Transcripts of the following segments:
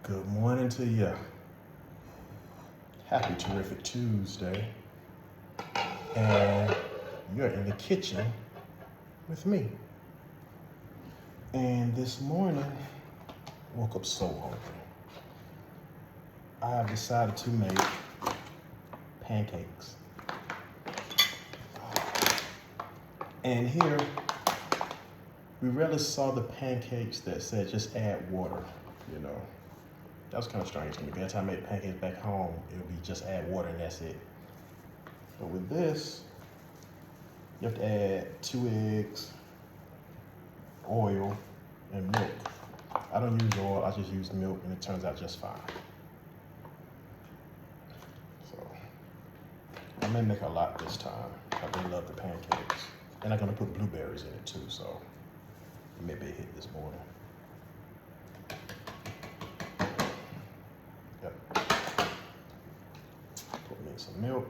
Good morning to you. Happy terrific Tuesday. And you're in the kitchen with me. And this morning, woke up so hungry. I have decided to make pancakes. And here, we rarely saw the pancakes that said just add water, you know. That was kind of strange to me. Every time I made pancakes back home, it would be just add water and that's it. But with this, you have to add 2 eggs, oil, and milk. I don't use oil, I just use milk and it turns out just fine. So, I may make a lot this time. I really love the pancakes. And I'm gonna put blueberries in it too, so maybe a hit this morning. Yep. Put me some milk.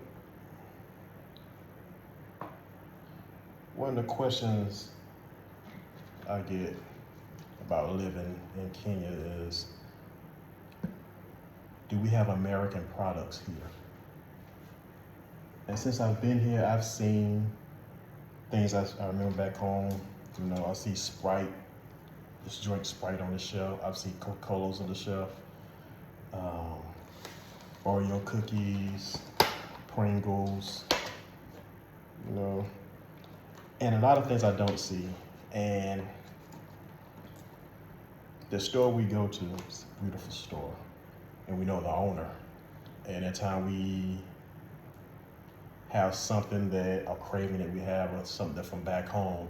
One of the questions I get about living in Kenya is, do we have American products here? And since I've been here, I've seen things I remember back home. You know, I see Sprite, this drink Sprite on the shelf. I've seen Coca-Colas on the shelf. Oreo cookies, Pringles, you know, and a lot of things I don't see. And the store we go to is a beautiful store, and we know the owner. And at time we have something that a craving that we have or something that from back home,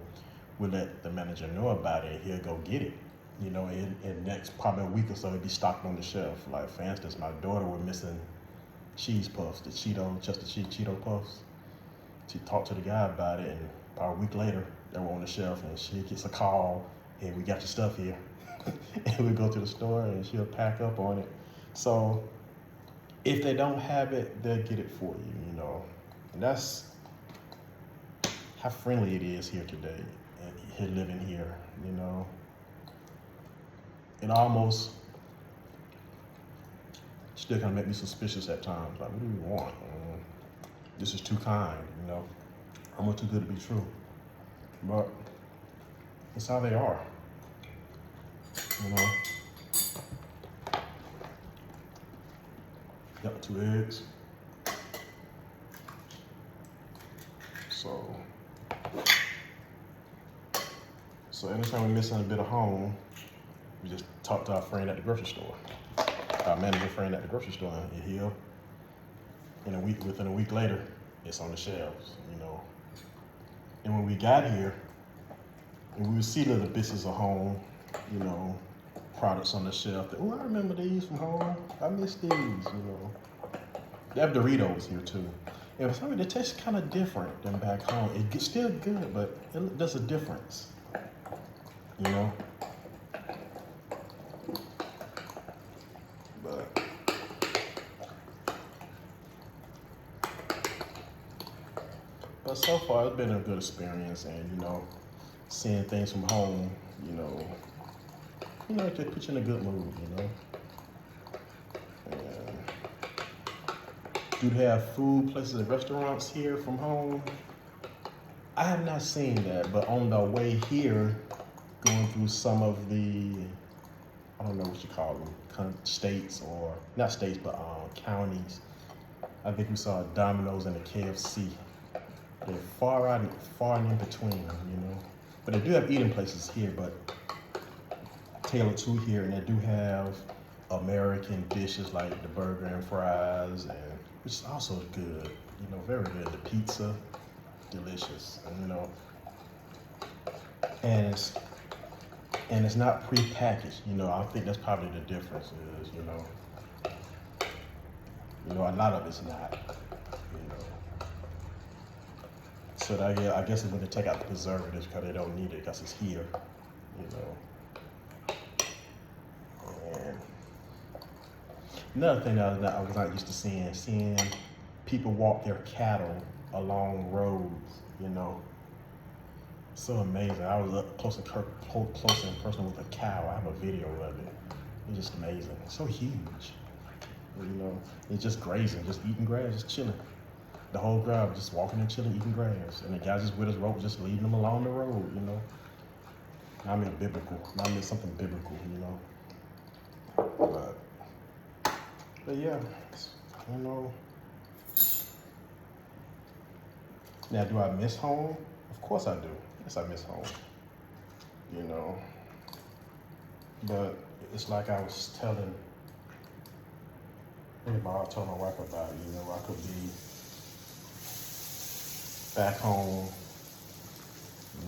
we let the manager know about it and he'll go get it. You know, in next probably a week or so it'll be stocked on the shelf. Like for instance, my daughter was missing cheese puffs, the Chester Cheese Cheeto puffs. She talked to the guy about it, and about a week later they were on the shelf and she gets a call, hey, we got your stuff here. And we go to the store and she'll pack up on it. So if they don't have it, they'll get it for you, you know. And that's how friendly it is here today, and here living here, you know. It almost still kind of make me suspicious at times. Like, what do you want? This is too kind, you know. Almost too good to be true. But it's how they are, you know. Got 2 eggs. So anytime we're missing a bit of home, we just talk to our friend at the grocery store. Our manager friend at the grocery store, and he'll, within a week later, it's on the shelves, you know. And when we got here, and we would see little bits of home, you know, products on the shelf that, oh, I remember these from home. I miss these, you know. They have Doritos here too. And for some reason, it tastes kind of different than back home. It's still good, but there's a difference, you know. But so far, it's been a good experience, and you know, seeing things from home, you know, it just puts you in a good mood, you know. And do they have food places and restaurants here from home? I have not seen that, but on the way here, going through some of the, I don't know what you call them, states or not states, but counties. I think we saw Domino's and a KFC. They're far and in between, you know. But they do have eating places here, but tailored to here, and they do have American dishes like the burger and fries, and which is also good, you know, very good. The pizza, delicious, and you know, and it's not pre-packaged, you know. I think that's probably the difference is, you know, a lot of it's not, you know. So I guess it's when they take out the preservatives because they don't need it because it's here, you know. And another thing that I was not used to seeing people walk their cattle along roads, you know. So amazing. I was up close and personal with a cow. I have a video of it. It's just amazing. So huge. You know, it's just grazing, just eating grass, just chilling. The whole crowd just walking and chilling, eating grass. And the guy just with his rope, just leading them along the road, you know. I mean something biblical, you know. But yeah, you know. Now, do I miss home? Of course I do. Yes, I miss home. You know. But it's like I was telling anybody, I told my wife about it, you know, I could be back home,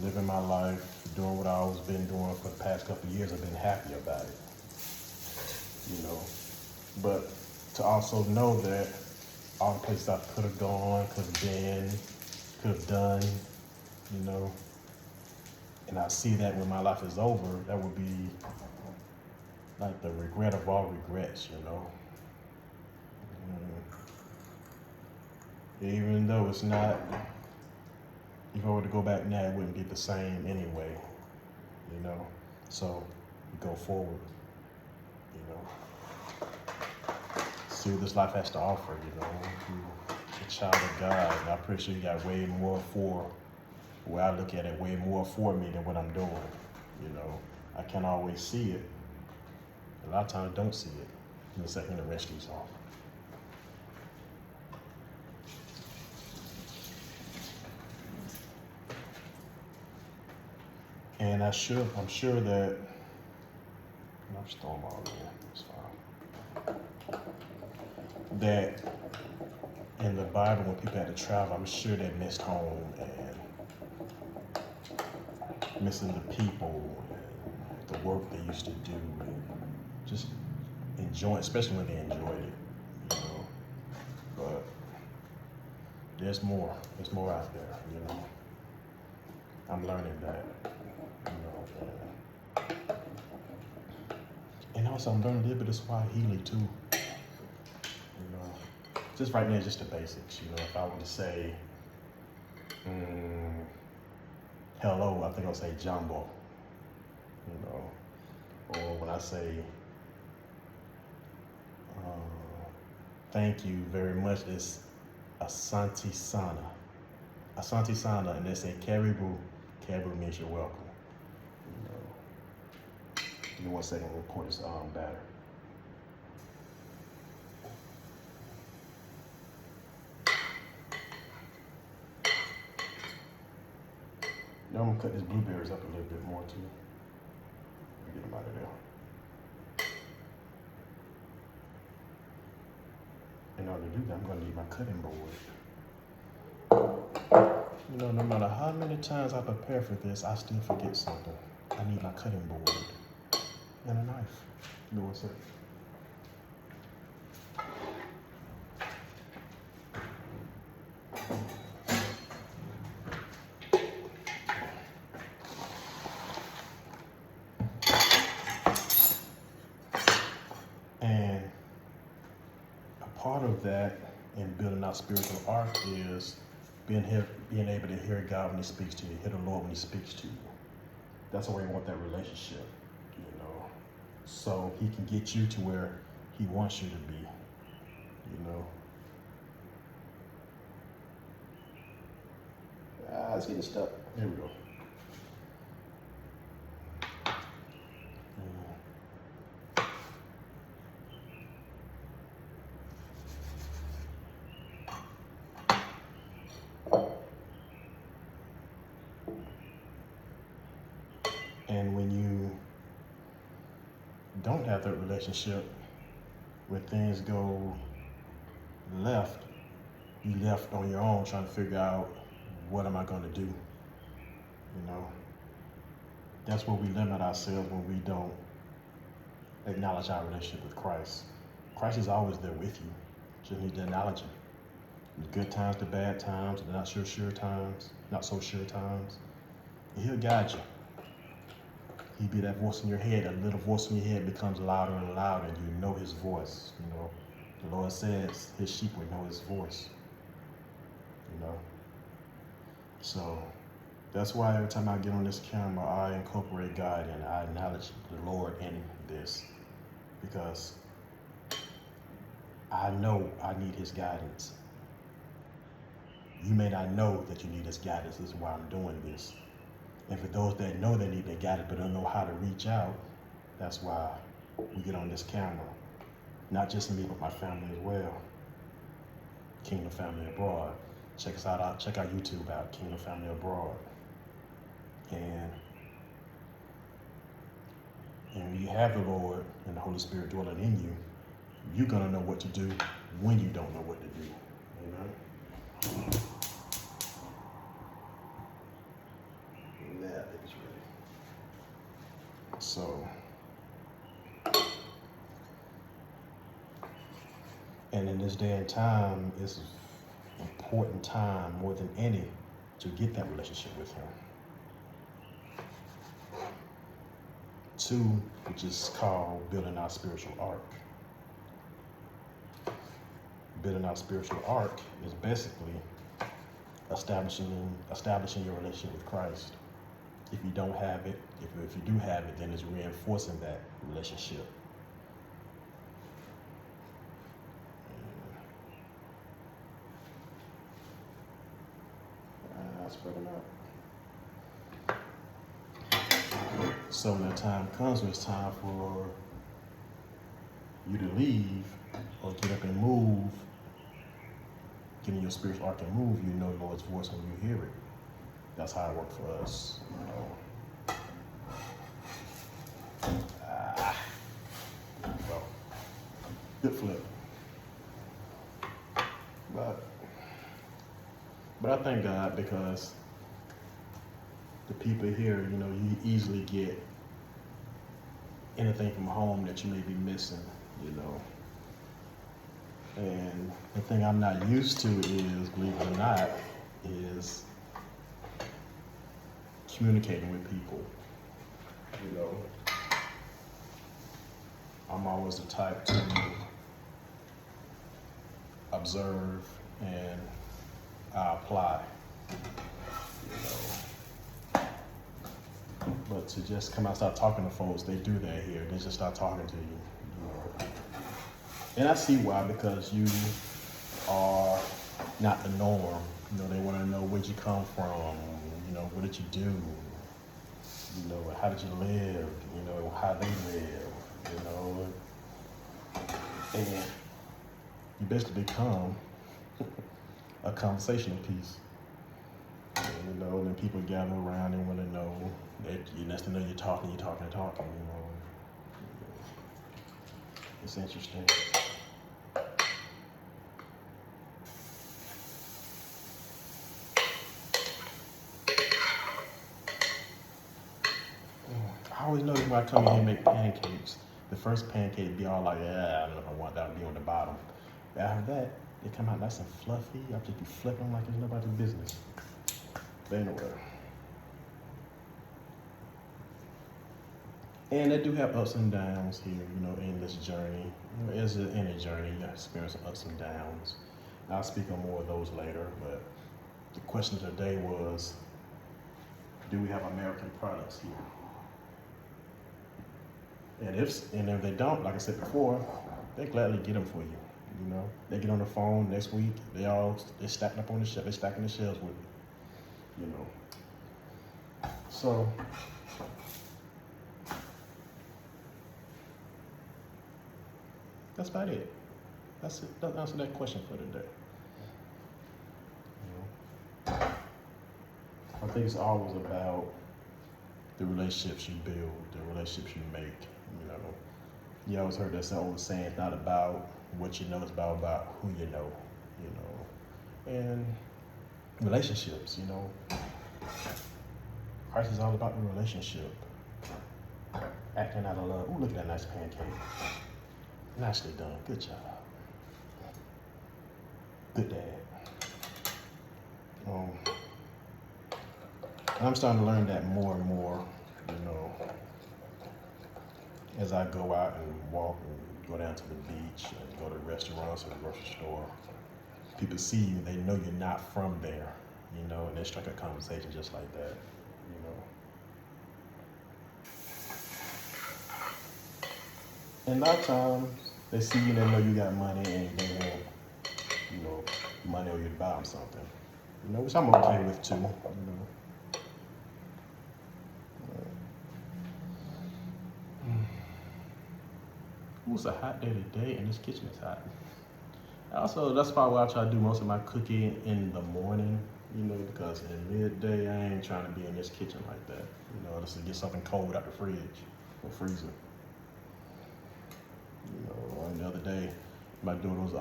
living my life, doing what I always been doing for the past couple of years. I've been happy about it, you know. But to also know that all the places I could have gone, could have been, could have done, you know, and I see that when my life is over, that would be like the regret of all regrets, you know. Even though it's not, if I were to go back now, it wouldn't be the same anyway, you know. So go forward, you know. See what this life has to offer, you know. You're a child of God, and I'm pretty sure you got way more for, where I look at it, way more for me than what I'm doing, you know. I can't always see it. A lot of times I don't see it in the second the rescue's off. And I'm sure that, I'm just throwing them all in there, it's fine. That in the Bible, when people had to travel, I'm sure they missed home and missing the people and the work they used to do and just enjoying, especially when they enjoyed it, you know. But there's more out there, you know. I'm learning that, you know. And also I'm learning a little bit of Swahili too, you know. Just right now, just the basics, you know. If I were to say, hello, I think I'll say Jumbo, you know. Or when I say, thank you very much, it's Asante Sana. Asante Sana, and they say Karibu. Karibu means you're welcome. You know. Give me 1 second, we'll pour this batter. Now I'm gonna cut these blueberries up a little bit more too. Get them out of there. In order to do that, I'm gonna need my cutting board. You know, no matter how many times I prepare for this, I still forget something. I need my cutting board and a knife. You know what's up? And a part of that in building our spiritual ark is being able to hear God when He speaks to you, hear the Lord when He speaks to you. That's why we want that relationship, you know, so He can get you to where He wants you to be, you know. It's getting stuck. There we go. And when you don't have that relationship, when things go left, you left on your own trying to figure out, what am I going to do? You know, that's where we limit ourselves, when we don't acknowledge our relationship with Christ. Christ is always there with you. Just need to acknowledge Him. The good times, the bad times, the not so sure times, and He'll guide you. He'd be that voice in your head. That little voice in your head becomes louder and louder, and you know His voice. You know, the Lord says His sheep will know His voice. You know, so That's why every time I get on this camera, I incorporate God and I acknowledge the Lord in this, because I know I need his guidance. You may not know that you need his guidance. This is why I'm doing this. And for those that know they need their guidance but don't know how to reach out, that's why we get on this camera. Not just me, but my family as well. Kingdom Family Abroad. Check us out. Check our YouTube out, Kingdom Family Abroad. And when you have the Lord and the Holy Spirit dwelling in you, you're gonna know what to do when you don't know what to do. Amen. Yeah, I think it's ready. So, and in this day and time, it's an important time more than any to get that relationship with him. 2, which is called building our spiritual ark. Building our spiritual ark is basically establishing your relationship with Christ. If you don't have it, if you do have it, then it's reinforcing that relationship. Spread them out. So when the time comes, when it's time for you to leave or get up and move, get in your spiritual ark and move, you know the Lord's voice when you hear it. That's how it worked for us, you know. Well, good flip. But I thank God, because the people here, you know, you easily get anything from home that you may be missing, you know. And the thing I'm not used to is, believe it or not, is communicating with people, you know. I'm always the type to observe and I apply, you know. But to just come out and start talking to folks, they do that here. They just start talking to you, you know. And I see why, because you are not the norm. You know, they want to know where'd you come from, you know, what did you do, you know, how did you live, you know, how they live, you know. And you basically become a conversational piece. And, you know, and then people gather around and want to know that next thing you know, you're talking, you know. It's interesting. I always notice when I come in here and make pancakes, the first pancake be all like, yeah, I don't know if I want that to be on the bottom. But after that, they come out nice and fluffy. I just be flipping like it's nobody's business. But anyway. And they do have ups and downs here, you know, in this journey. You know, as in any journey, you experience ups and downs. I'll speak on more of those later, but the question of the day was, do we have American products here? And if they don't, like I said before, they gladly get them for you. You know, they get on the phone next week. They're stacking up on the shelf. They're stacking the shelves with you. You know. So that's about it. That's it. That answer that question for today. You know, I think it's always about the relationships you build, the relationships you make. You know, you always heard that old saying, it's not about what you know, it's about who you know, and relationships, you know. Christ is all about the relationship. Acting out of love. Ooh, look at that nice pancake. Nicely done, good job. Good dad. And I'm starting to learn that more and more, you know, as I go out and walk and go down to the beach and go to restaurants or the grocery store. People see you, they know you're not from there. you know, and then strike a conversation just like that, you know. And a lot of times they see you and they know you got money and they want, you know, money or you to buy them something, you know, which I'm okay with too, you know. Ooh, it's a hot day today, and this kitchen is hot. Also, that's probably why I try to do most of my cooking in the morning, you know, because in midday I ain't trying to be in this kitchen like that, you know, just to get something cold out the fridge or freezer. You know, and the other day, my daughter was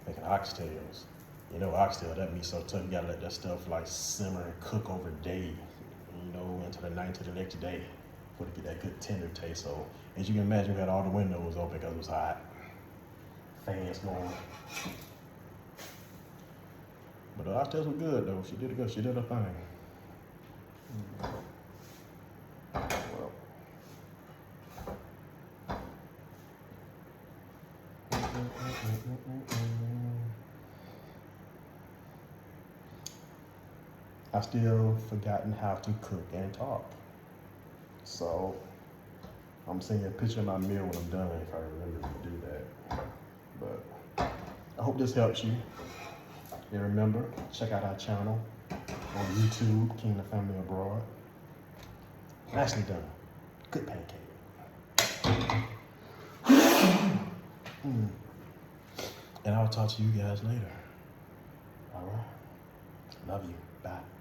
making oxtails. You know, oxtail, that meat so tough, you gotta let that stuff like simmer and cook over days, you know, into the night to the next day for it to get that good tender taste. So, as you can imagine, we had all the windows open because it was hot, fans going. But the oxtails were good though. She did good. She did her thing. Well. I still forgotten how to cook and talk. So I'm seeing a picture of my meal when I'm done if I remember to do that. But I hope this helps you. And remember, check out our channel on YouTube, King of the Family Abroad. Nicely done. Good pancake. And I'll talk to you guys later. All right. Love you. Bye.